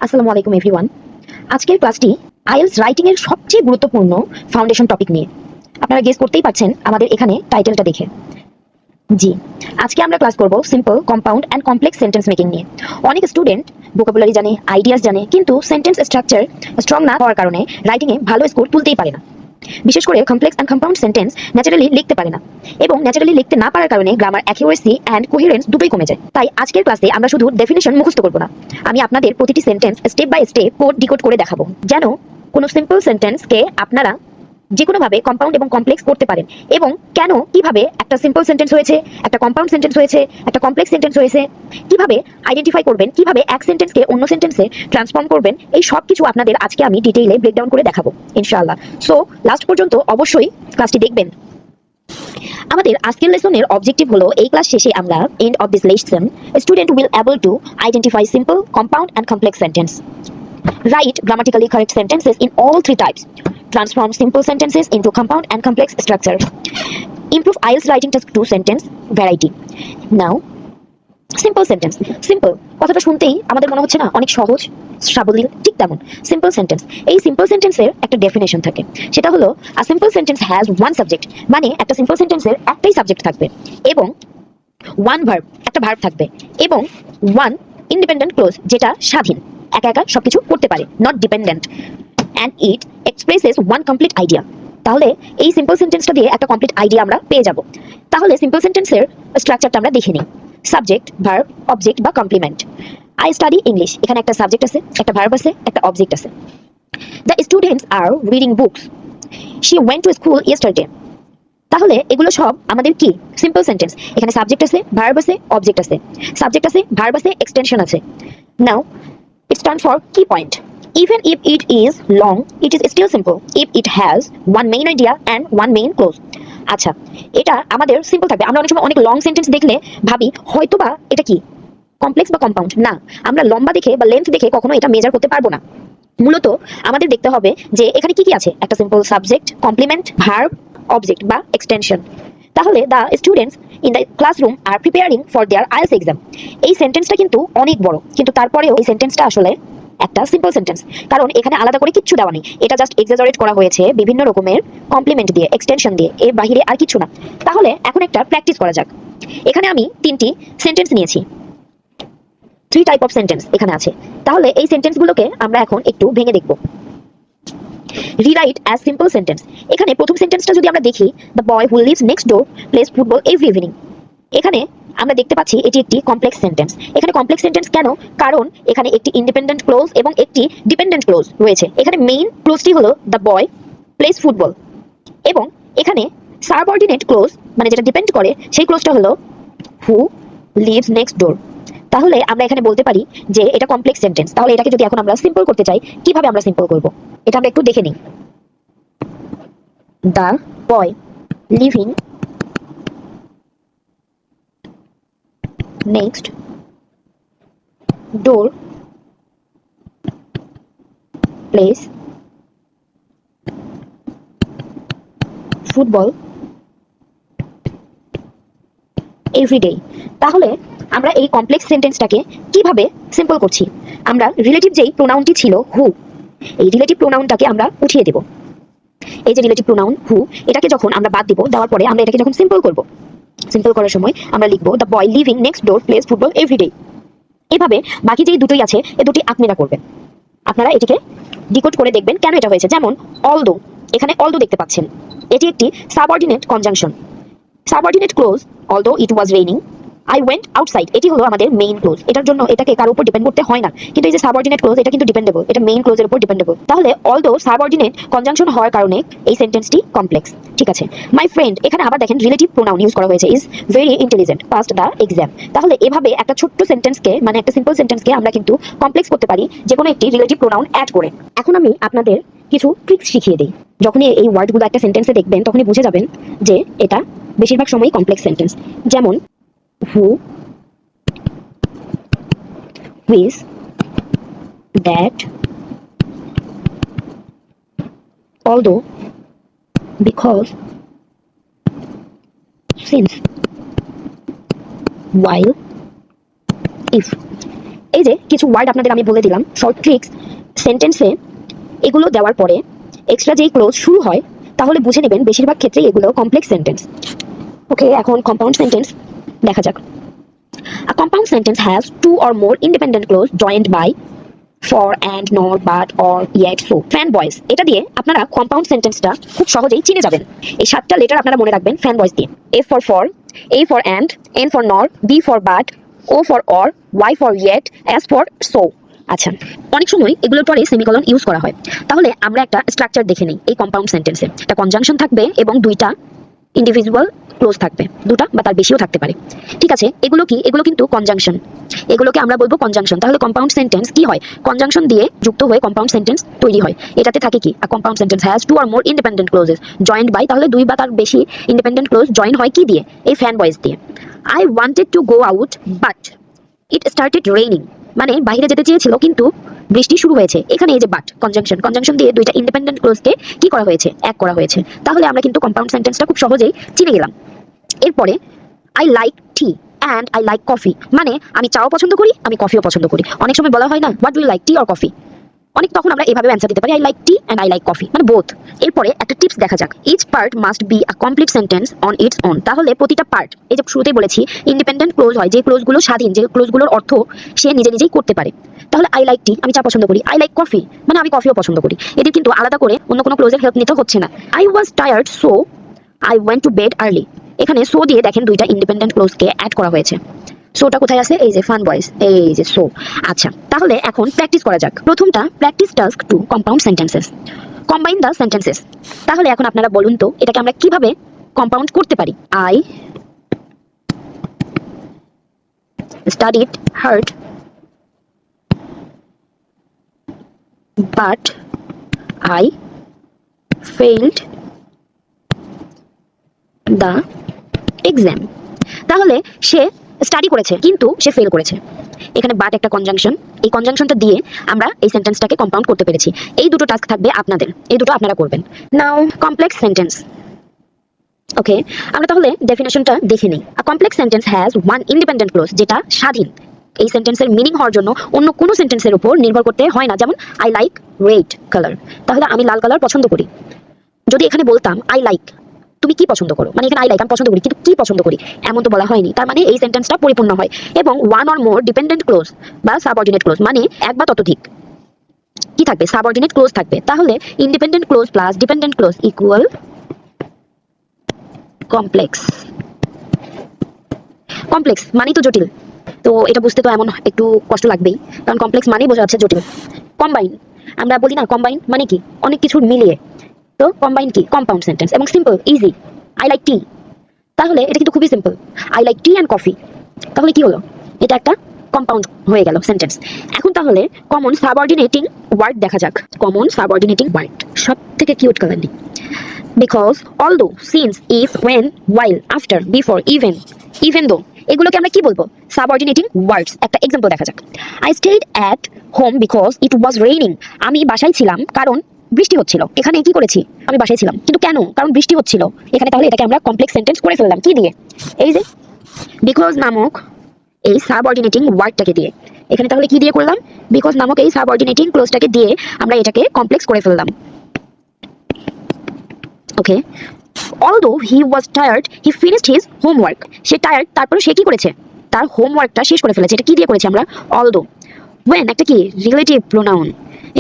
আসসালামু আলাইকুম এভরিওয়ান। আজকের ক্লাসটি আইএলস রাইটিং এর সবচেয়ে গুরুত্বপূর্ণ ফাউন্ডেশন টপিক নিয়ে। আপনারা গেস করতেই পারছেন আমাদের এখানে টাইটেলটা দেখে। জি, আজকে আমরা ক্লাস করব simple, compound and complex sentence making নিয়ে। অনেক স্টুডেন্ট ভোকাবুলারি জানে, আইডিয়াস জানে, কিন্তু সেন্টেন্স স্ট্রাকচার স্ট্রং না হওয়ার কারণে রাইটিংয়ে ভালো স্কোর তুলতেই পারে না। বিশেষ করে complex and compound sentence naturally লিখতে পারে না, এবং ন্যাচারালি লিখতে না পারার কারণে গ্রামার অ্যাকিউরেসি অ্যান্ড কোহেরেন্স দুটোই কমে যায়। তাই আজকের ক্লাসে আমরা শুধু ডেফিনেশন মুখস্থ করব না, আমি আপনাদের প্রতিটি sentence step by step code decode করে দেখাবো, যেন কোনো সিম্পল সেন্টেন্সকে আপনারা যে কোনোভাবে কম্পাউন্ড এবং কমপ্লেক্স করতে পারেন, এবং কেন কিভাবে একটা সিম্পল সেন্টেন্স হয়েছে, একটা কম্পাউন্ড সেন্টেন্স হয়েছে, একটা কমপ্লেক্স সেন্টেন্স হয়েছে, কিভাবে আইডেন্টিফাই করবেন, কিভাবে এক সেন্টেন্সকে অন্য সেন্টেন্সে ট্রান্সফর্ম করবেন, এই সব কিছু আপনাদের আজকে আমি ডিটেইলে ব্রেকডাউন করে দেখাবো ইনশাআল্লাহ। সো লাস্ট পর্যন্ত অবশ্যই ক্লাসটি দেখবেন। আমাদের আজকের লেসনের অবজেক্টিভ হলো এই ক্লাস শেষে আমরা end of this lesson student will able to identify simple, compound and complex sentence, write grammatically correct sentences in all three types, transform simple sentences into compound and complex structure, improve IELTS writing test to sentence variety. Now, simple sentence. Simple কথাটা শুনতেই আমাদের মনে হচ্ছে না অনেক সহজ সাবলীল, ঠিক তেমন সিম্পল সেন্টেন্স। এই সিম্পল সেন্টেন্সের একটা ডেফিনেশন থাকে, সেটা হলো a simple sentence has one subject, মানে একটা সিম্পল সেন্টেন্সের একটাই সাবজেক্ট থাকবে, এবং ওয়ান ভার্ব, একটা ভার্ব থাকবে, এবং ওয়ান ইন্ডিপেন্ডেন্ট ক্লোজ, যেটা স্বাধীন, একা একা সবকিছু করতে পারে, not dependent, and it expresses one complete idea. তাহলে এই সিম্পল সেন্টেন্সটা দিয়ে একটা কমপ্লিট আইডিয়া আমরা পেয়ে যাব। তাহলে সিম্পল সেন্টেন্সের স্ট্রাকচারটা আমরা দেখে নিই। সাবজেক্ট, ভার্ব, অবজেক্ট বা কমপ্লিমেন্ট। আই স্টাডি ইংলিশ, এখানে একটা সাবজেক্ট আছে, একটা ভার্ব আছে, একটা অবজেক্ট আছে। The students are reading books, she went to school yesterday. তাহলে এগুলো সব আমাদের কি সিম্পল সেন্টেন্স। এখানে সাবজেক্ট আছে, ভার্ব আছে, অবজেক্ট আছে, সাবজেক্ট আছে, ভার্ব আছে, এক্সটেনশন আছে। Now it stands for key point. Even if it is long, it is still simple if it has one main idea and one main clause. আচ্ছা, এটা আমাদের simple থাকবে। আমরা অনেক সময় অনেক লং সেন্টেন্স দেখলে ভাবি হয়তোবা এটা কি কমপ্লেক্স বা কম্পাউন্ড। না, আমরা লম্বা দেখে বা লেন্থ দেখে কখনো এটা মেজার করতে পারবো না। মূলত আমাদের দেখতে হবে যে এখানে কি কি আছে, একটা simple subject, complement, verb, object বা এক্সটেনশন। তাহলে the students in the classroom are preparing for their IELTS exam, এই সেন্টেন্সটা কিন্তু অনেক বড়, কিন্তু তারপরেও এই সেন্টেন্সটা আসলে একটা সিম্পল সেন্টেন্স, কারণ এখানে আলাদা করে কিচ্ছু দেওয়া নেই। এটা জাস্ট এক্সাজারেট করা হয়েছে বিভিন্ন রকমের কমপ্লিমেন্ট দিয়ে, এক্সটেনশন দিয়ে, এর বাহিরে আর কিছু না। তাহলে এখন একটা প্র্যাকটিস করা যাক। এখানে আমি তিনটি সেন্টেন্স নিয়েছি, থ্রি টাইপ অফ সেন্টেন্স এখানে আছে। তাহলে এই সেন্টেন্সগুলোকে আমরা এখন একটু ভেঙে দেখব। Rewrite as simple sentence. এখানে প্রথম সেন্টেন্সটা যদি আমরা দেখি, the boy who lives next door plays football every evening. এখানে আমরা দেখতে পাচ্ছি এটি একটি কমপ্লেক্স সেন্টেন্স। এখানে কমপ্লেক্স সেন্টেন্স কেন? কারণ এখানে একটি ইন্ডিপেন্ডেন্ট ক্লোজ এবং একটি ডিপেন্ডেন্ট ক্লোজ রয়েছে। এখানে মেইন ক্লোজটি হলো দ্য বয় প্লেস ফুটবল, এবং এখানে সাবঅর্ডিনেট ক্লোজ, মানে যেটা ডিপেন্ড করে, সেই ক্লোজটা হলো হু লিভস নেক্সট ডোর। তাহলে আমরা এখানে বলতে পারি যে এটা কমপ্লেক্স সেন্টেন্স। তাহলে এটাকে যদি এখন আমরা সিম্পল করতে চাই, কিভাবে আমরা সিম্পল করব এটা আমরা একটু দেখে নিই। The boy living next door plays football every day. তাহলে আমরা এই কমপ্লেক্স সেন্টেন্সটাকে কিভাবে সিম্পল করছি? আমরা রিলেটিভ যেই প্রোনাউনটি ছিল হু, এই রিলেটিভ প্রোনাউনটাকে আমরা উঠিয়ে দেব। এই যে রিলেটিভ প্রোনাউন হু, এটাকে যখন আমরা বাদ দিব, দেওয়ার পরে আমরা এটাকে যখন সিম্পল করব, সিম্পল করার সময় আমরা লিখবো the boy living next door plays football every day. এভাবে বাকি যেই দুটোই আছে, এই দুটি আপনারা করবেন। আপনারা এটিকে ডিকোড করে দেখবেন কেন এটা হয়েছে। যেমন অলদো, এখানে অলদো দেখতে পাচ্ছেন, এটি একটি subordinate conjunction. Subordinate clause, although it was raining I went outside, এটি হলো আমাদের মেইন ক্লোজ। এটার জন্য এটাকে কারোর উপর ডিপেন্ড করতে হয় না, কিন্তু এই যে সাবঅর্ডিনেট ক্লোজ, এটা কিন্তু ডিপেন্ডেবল, এটা মেইন ক্লোজের উপর ডিপেন্ডেবল। তাহলে অলদো সাবঅর্ডিনেট কনজাংশন হওয়ার কারণে এই সেন্টেন্সটি কমপ্লেক্স। ঠিক আছে, মাই ফ্রেন্ড, এখানে আবার দেখেন রিলেটিভ প্রোনাউন ইউজ করা হয়েছে, is very intelligent past the exam. তাহলে এভাবে একটা ছোট্ট সেন্টেন্সকে, মানে একটা সিম্পল সেন্টেন্সকে আমরা কিন্তু কমপ্লেক্স করতে পারি যে কোনো একটি রিলেটিভ প্রোনাউন অ্যাড করে। এখন আমি আপনাদের কিছু ট্রিক্স শিখিয়ে দিই। যখনই এই ওয়ার্ডগুলো একটা সেন্টেন্সে দেখবেন, তখনই বুঝে যাবেন যে এটা বেশিরভাগ সময়ই কমপ্লেক্স সেন্টেন্স। যেমন হু, with, that, although, because, since, while, if। এই যে কিছু ওয়ার্ড আপনাদের আমি বলে দিলাম শর্ট ট্রিক্স সেন্টেন্সে, এগুলো দেওয়ার পরে এক্সট্রা যেই ক্লোজ শুরু হয় তাহলে বুঝে নেবেন বেশিরভাগ ক্ষেত্রেই এগুলো কমপ্লেক্স সেন্টেন্স। ওকে, এখন কম্পাউন্ড সেন্টেন্স দেখা যাক। A compound sentence has two or more independent clause joined by for, and, nor, but, or, yet, so. Fan বয়েস, এটা দিয়ে আপনারা কম্পাউন্ড সেন্টেন্সটা খুব সহজেই চিনে যাবেন। এই 7টা লেটার আপনারা মনে রাখবেন ফ্যান বয়েস দিয়ে। F for, A for and, N for nor, B for but, O for or, Y for yet, S for so। আচ্ছা, অনেক সময় এগুলোর পরে সেমিকোলন ইউজ করা হয়। তাহলে আমরা একটা স্ট্রাকচার দেখে নিই এই কম্পাউন্ড সেন্টেন্সে। একটা কনজাংশন থাকবে এবং দুইটা ইন্ডিভিজুয়াল ক্লোজ থাকবে, দুটা বা তার বেশিও থাকতে পারে। ঠিক আছে, এগুলো কি? এগুলো কিন্তু কনজাংশন, এগুলোকে আমরা বলবো কনজাংশন। তাহলে কম্পাউন্ড সেন্টেন্স কি হয়? কনজাংশন দিয়ে যুক্ত হয়ে কম্পাউন্ড সেন্টেন্স তৈরি হয়। এটাতে থাকে কি? A compound sentence has two or more independent clauses joined by, তাহলে দুই বা তার বেশি ইন্ডিপেন্ডেন্ট ক্লোজ জয়েন হয় কি দিয়ে? এই ফ্যান ভয়েস দিয়ে। I wanted to go out but it started raining, মানে বাইরে যেতে চেয়েছিল কিন্তু বৃষ্টি শুরু হয়েছে। এখানে এই যে বাট কনজাংশন, কনজাংশন দিয়ে দুইটা ইন্ডিপেন্ডেন্ট ক্লোজকে কি করা হয়েছে? এক করা হয়েছে। তাহলে আমরা কিন্তু কম্পাউন্ড সেন্টেন্সটা খুব সহজেই চিনে গেলাম। এরপরে I like tea and I like coffee, মানে আমি চাও পছন্দ করি, আমি কফিও পছন্দ করি। অনেক সময় বলা হয় না what do you like, tea or coffee? অনেক তখন আমরা এভাবে অ্যান্সার দিতে পারি I like tea and I like coffee, মানে বোথ। এরপরে একটা টিপস দেখা যাক। Each part must be a complete sentence on its own, তাহলে প্রতিটা পার্ট, এই যে শুরুতেই বলেছি ইন্ডিপেন্ডেন্ট ক্লোজ হয়, যে ক্লোজগুলো স্বাধীন, যে ক্লোজগুলোর অর্থ সে নিজে নিজেই করতে পারে। তাহলে আই লাইক টি, আমি চা পছন্দ করি, আই লাইক কফি মানে আমি কফিও পছন্দ করি। এদের কিন্তু আলাদা করে অন্য কোনো ক্লোজের হেল্প নিতে হচ্ছে না। I was tired so I went to bed early, এখানে সো দিয়ে দেখেন দুইটা ইন্ডিপেন্ডেন্ট ক্লোজকে অ্যাড করা হয়েছে। সোটা কোথায় আছে? এই যে ফান ভয়েস, এই যে সো। আচ্ছা, তাহলে এখন প্র্যাকটিস করা যাক। প্রথমটা practice task 2 compound sentences, combine the sentences. তাহলে এখন আপনারা বলুন তো এটাকে আমরা কিভাবে কম্পাউন্ড করতে পারি? I studied hard but I failed the exam. তাহলে সে স্টাডি করেছে কিন্তু সে ফেল করেছে। এখানে বাট একটা কনজাংশন, এই কনজাংশনটা দিয়ে আমরা এই সেন্টেন্সটাকে কম্পাউন্ড করতে পেরেছি। এই দুটো টাস্ক থাকবে আপনাদের, এই দুটো আপনারা করবেন। নাও কমপ্লেক্স সেন্টেন্স। ওকে, আমরা তাহলে ডেফিনেশনটা দেখে নিই। A complex sentence has one independent clause, যেটা স্বাধীন। এই সেন্টেন্সের মিনিং হওয়ার জন্য অন্য কোনো সেন্টেন্সের উপর নির্ভর করতে হয় না। যেমন আই লাইক রেড কালার, তাহলে আমি লাল কালার পছন্দ করি। যদি এখানে বলতাম আই লাইক, তুমি কি পছন্দ করো, মানে এখানে আই লাইক আমি পছন্দ করি কিন্তু কি পছন্দ করি এমন তো বলা হয়নি, তার মানে এই সেন্টেন্সটা পরিপূর্ণ হয়। এবং one or more dependent close বা সাবঅর্ডিনেট ক্লোজ, মানে এক বা ততোধিক কি থাকবে? সাবঅর্ডিনেট ক্লোজ থাকবে। তাহলে independent close plus dependent close equal complex. Complex মানেই তো জটিল, তো এটা বুঝতে তো এমন একটু কষ্ট লাগবেই, কারণ কমপ্লেক্স মানেই বোঝা যাচ্ছে জটিল। কম্বাইন, আমরা বলি না কম্বাইন মানে কি? অনেক কিছু মিলিয়ে। তো কম্বাইন কি? কম্পাউন্ড সেন্টেন্স এবং সিম্পল, ইজি। আই লাইক টি, তাহলে এটা কিন্তু খুবই simple. I like tea and coffee, তাহলে কি হলো? এটা একটা কম্পাউন্ড হয়ে গেল সেন্টেন্স। এখন তাহলে কমন সাবঅর্ডিনেটিং ওয়ার্ড দেখা যাক। কমন সাবঅর্ডিনেটিং ওয়ার্ড, সব থেকে কিউট কালার নেই। Because, although, since, if, when, while, after, before, even, even though, এগুলোকে আমরা কি বলবো? Subordinating words. একটা এক্সাম্পল দেখা যাক। I stayed at home because it was raining, আমি বাসায় ছিলাম কারণ বৃষ্টি হচ্ছিল। এখানে কি করেছি? আমি বাসায় ছিলাম কিন্তু কেন? কারণ বৃষ্টি হচ্ছিল। এখানে তাহলে এটাকে আমরা কমপ্লেক্স সেন্টেন্স করে ফেললাম কি দিয়ে? এই যে বিকজ নামক এই সাবঅর্ডিনেটিং ওয়ার্ডটাকে দিয়ে। এখানে তাহলে কি দিয়ে করলাম? বিকজ নামক এই সাবঅর্ডিনেটিং ক্লোজটাকে দিয়ে আমরা এটাকে কমপ্লেক্স করে ফেললাম। Okay, although he was tired he finished his homework, সে টায়ার্ড তারপরে সে কি করেছে? তার হোমওয়ার্কটা শেষ করে ফেলেছে। এটা কি দিয়ে করেছি আমরা? অলদো। ওয়েন একটা কি? Relative pronoun.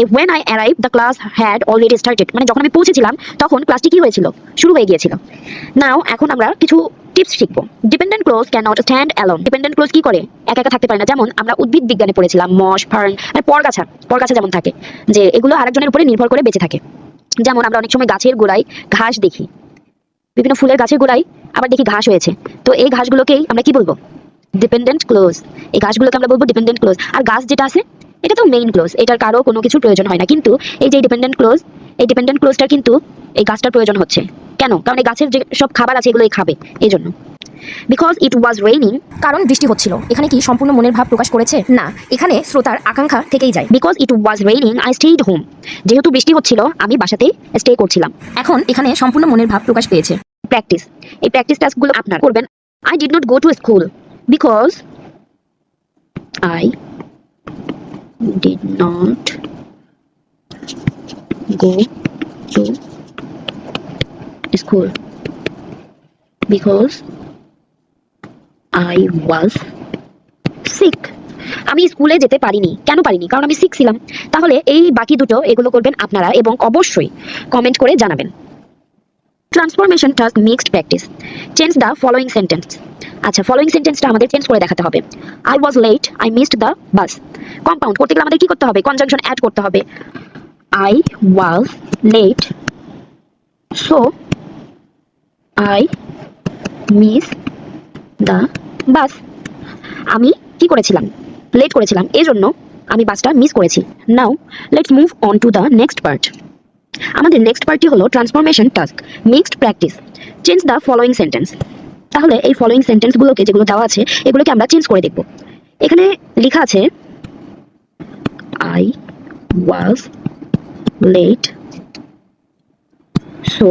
এই when I arrive the class had already started, মানে যখন আমি পৌঁছেছিলাম তখন ক্লাসটি কি হয়েছিল? শুরু হয়ে গিয়েছিল। নাও এখন আমরা কিছু টিপস শিখবো। Dependent close can not stand alone, dependent close কি করে? একা একা থাকতে পারে না। যেমন আমরা উদ্ভিদ বিজ্ঞানে পড়েছিলাম মস, ফার্ন, মানে পরগাছা, পরগাছা যেমন থাকে যে এগুলো আরেকজনের উপরে নির্ভর করে বেঁচে থাকে। যেমন আমরা অনেক সময় গাছের গোড়ায় ঘাস দেখি, বিভিন্ন ফুলের গাছের গোড়ায় আবার দেখি ঘাস হয়েছে। তো এই ঘাসগুলোকেই আমরা কি বলবো? Dependent close. এই ঘাসগুলোকে আমরা বলবো ডিপেন্ডেন্ট ক্লোজ। আর গাছ যেটা আছে এটা তো মেইন ক্লোজ, এটার কারো কোনো কিছু প্রয়োজন হয় না। কিন্তু এই যে ডিপেন্ডেন্ট ক্লোজ, এই ডিপেন্ডেন্ট ক্লোজটা কিন্তু এই গাছটার প্রয়োজন হচ্ছে। কেন? কারণ এই গাছের যে সব খাবার আছে এগুলোই খাবে, এই জন্য। বিকজ ইট ওয়াজ রেইনিং, কারণ বৃষ্টি হচ্ছিল। এখানে কি সম্পূর্ণ মনের ভাব প্রকাশ করেছে? না, এখানে শ্রোতার আকাঙ্ক্ষা থেকেই যায়। Because it was raining I stayed home, যেহেতু বৃষ্টি হচ্ছিল আমি বাসাতেই স্টে করছিলাম। এখন এখানে সম্পূর্ণ মনের ভাব প্রকাশ পেয়েছে। প্র্যাকটিস, এই প্র্যাকটিস টাস্কগুলো আপনারা করবেন। I did not go to school because I not go to school because I was sick. আমি স্কুলে যেতে পারিনি। কেন পারিনি? কারণ আমি সিক ছিলাম। তাহলে এই বাকি দুটো এগুলো করবেন আপনারা এবং অবশ্যই কমেন্ট করে জানাবেন। Transformation task mixed practice. Change the following sentence. আচ্ছা, ফলোয়িং সেন্টেন্সটা আমাদের চেঞ্জ করে দেখাতে হবে। I was late, I missed the bus. Compound করতে গেলে আমাদের কি করতে হবে? কনজাংশন অ্যাড করতে হবে। I was late, so I miss the bus. আমি কি করেছিলাম? লেট করেছিলাম, এজন্য আমি বাসটা মিস করেছি। Now let's move on to the next part. আমাদের নেক্সট পার্টটি হলো transformation task mixed practice. Change the following sentence. তাহলে এই ফলোয়িং সেন্টেন্সগুলোকে যেগুলো দেওয়া আছে এগুলোকে আমরা চেঞ্জ করে দেখব। এখানে লেখা আছে I was late, so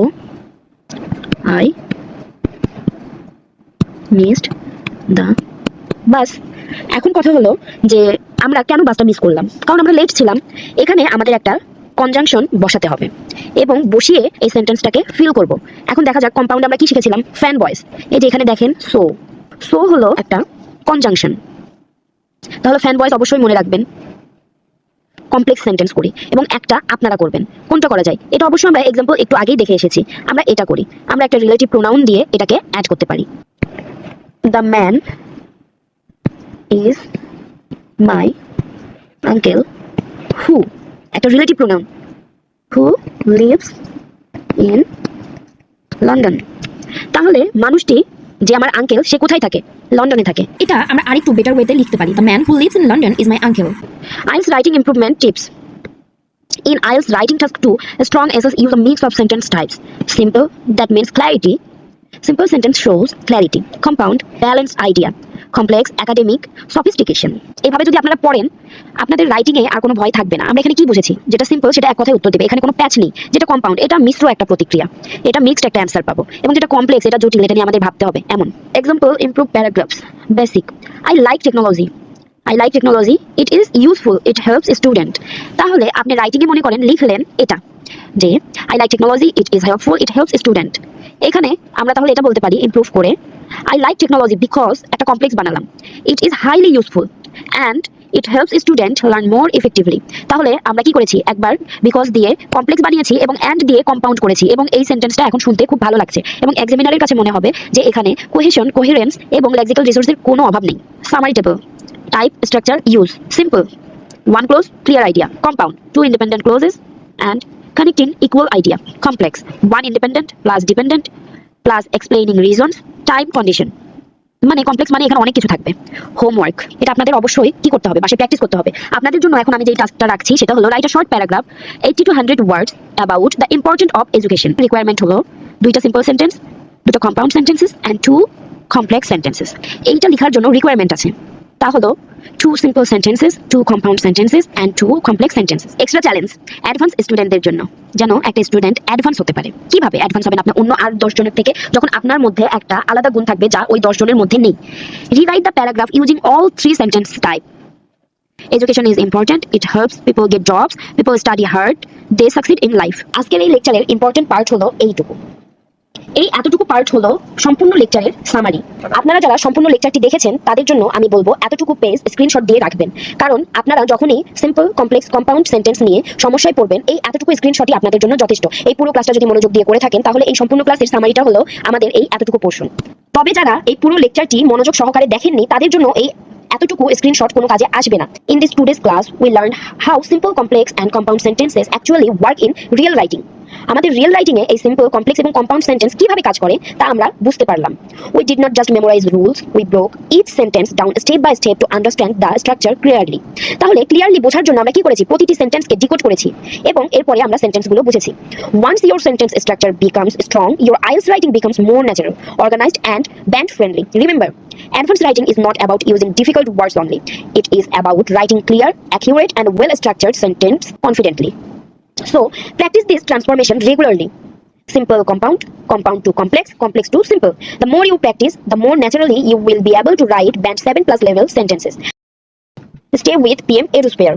I missed the bus. এখন কথা হলো যে আমরা কেন বাসটা মিস করলাম? কারণ আমরা লেট ছিলাম। এখানে আমাদের একটা কনজাংশন বসাতে হবে এবং বসিয়ে এই সেন্টেন্সটাকে ফিল করব। এখন দেখা যাক কম্পাউন্ড আমরা কি শিখেছিলাম? Fan voice. এই যে এখানে দেখেন সো, সো হলো একটা কনজাংশন। তাহলে ফ্যান ভয়েস অবশ্যই মনে রাখবেন। কমপ্লেক্স সেন্টেন্স করি এবং একটা আপনারা করবেন। কোনটা করা যায়? এটা অবশ্যই আমরা এক্সাম্পল একটু আগেই দেখে এসেছি। আমরা এটা করি, আমরা একটা রিলেটিভ প্রোনাউন দিয়ে এটাকে অ্যাড করতে পারি। The man is my uncle who, একটা relative pronoun, who lives in London। তাহলে মানুষটি যে আমার আঙ্কেল সে কোথায় থাকে? লন্ডনে থাকে। এটা আমরা আরেকটু বেটার ওয়েতে লিখতে পারি। The man who lives in London is my uncle. IELTS writing improvement tips. In IELTS writing task 2, strong essays use a mix of sentence types. Simple, that means clarity. Simple sentence shows clarity. Compound, balanced idea. Complex, academic, sophistication. এভাবে যদি আপনারা পড়েন আপনাদের writing এ আর কোনো ভয় থাকবে না। আমরা এখানে কি বুঝেছি? যেটা সিম্পল সেটা এক কথায় উত্তর দেবে, এখানে কোনো প্যাচ নেই। যেটা কম্পাউন্ড এটা মিশ্র একটা প্রতিক্রিয়া, এটা মিক্সড একটা অ্যান্সার পাবো। এবং যেটা কমপ্লেক্স এটা জটিল, এটা নিয়ে আমাদের ভাবতে হবে এমন। Example, improve paragraphs. Basic, I like technology, I like technology, it is useful, it helps student. তাহলে আপনি রাইটিং এ মনে করেন লিখলেন এটা যে I like technology, it is helpful, it helps student. এখানে আমরা তাহলে এটা বলতে পারি ইমপ্রুভ করে আই লাইক টেকনোলজি বিকজ একটা কমপ্লেক্স বানালাম, it is highly useful and it helps student learn more effectively. তাহলে আমরা কি করেছি? একবার বিকজ দিয়ে কমপ্লেক্স বানিয়েছি এবং অ্যান্ড দিয়ে কম্পাউন্ড করেছি এবং এই সেন্টেন্সটা এখন শুনতে খুব ভালো লাগছে এবং এক্সামিনারের কাছে মনে হবে যে এখানে কোহেশন, কোহেরেন্স এবং লেক্সিক্যাল রিসোর্সের কোনো অভাব নেই। Summary table, type, structure, use. Simple, one clause, clear idea. Compound, two independent clauses and connecting equal idea. Complex, one independent plus dependent plus explaining reasons, time, condition. মানে complex মানে এখানে অনেক কিছু থাকবে। হোমওয়ার্ক, এটা আপনাদের অবশ্যই কি করতে হবে? বাসায় প্র্যাকটিস করতে হবে। আপনাদের জন্য এখন আমি যে টাস্কটা রাখছি সেটা হলো write a short paragraph 80 to 100 words about the important of education. Requirement হলো দুইটা সিম্পল সেন্টেন্স, দুটো compound sentences and 2 complex sentences. এইটা লেখার জন্য রিকোয়ারমেন্ট আছে, তা হলো 2 simple sentences, 2 compound sentences and 2 complex sentences. Extra challenge advance স্টুডেন্টদের জন্য, যেন একটা স্টুডেন্ট অ্যাডভান্স হতে পারে। কিভাবে অ্যাডভান্স হবেন আপনার অন্য আর 10 জনের থেকে? যখন আপনার মধ্যে একটা আলাদা গুণ থাকবে যা ওই 10 জনের মধ্যে নেই। Rewrite the paragraph using all 3 sentence type. Education is important, it helps people get jobs, people study hard, they succeed in life. আজকের এই লেকচারের ইম্পর্টেন্ট পার্ট হলো এইটুকু। এই এতটুকু পার্ট হলো সম্পূর্ণ লেকচারের সামারি। আপনারা যারা সম্পূর্ণ লেকচারটি দেখেছেন তাদের জন্য আমি বলবো এতটুকু পেজ স্ক্রিনশট দিয়ে রাখবেন, কারণ আপনারা যখনই সিম্পল, কমপ্লেক্স, কম্পাউন্ড সেন্টেন্স নিয়ে সমস্যায় পড়বেন এই এতটুকু স্ক্রিনশটই আপনাদের জন্য যথেষ্ট। এই পুরো ক্লাসটা যদি মনোযোগ দিয়ে করে থাকেন তাহলে এই সম্পূর্ণ ক্লাসের সামারিটা হলো আমাদের এই এতটুকু পোর্শন। তবে যারা এই পুরো লেকচারটি মনোযোগ সহকারে দেখেননি তাদের জন্য এই এতটুকু স্ক্রিনশট কোনো কাজে আসবে না। In this today's class we learn how simple, complex and compound sentences actually work in real writing. আমাদের রিয়েল রাইটিং এ এই সিম্পল, কমপ্লেক্স এবং কম্পাউন্ড সেন্টেন্স কিভাবে কাজ করে তা আমরা বুঝতে পারলাম। We did not just memorise rules, we broke each sentence down step by step to understand the structure clearly. তাহলে ক্লিয়ারলি বোঝার জন্য আমরা কি করেছি? প্রতিটি সেন্টেন্সকে ডিকোড করেছি এবং এরপরে আমরা সেন্টেন্সগুলো বুঝেছি। Once your sentence structure becomes strong, your IELTS writing becomes more natural, organized and band friendly. Remember, advanced writing is not about using difficult words only. It is about writing clear, accurate and well-structured sentence confidently. So, practice this transformation regularly. Simple, compound, compound to complex, complex to simple. The more you practice, the more naturally you will be able to write band 7+ level sentences. Stay with PM EduSphere.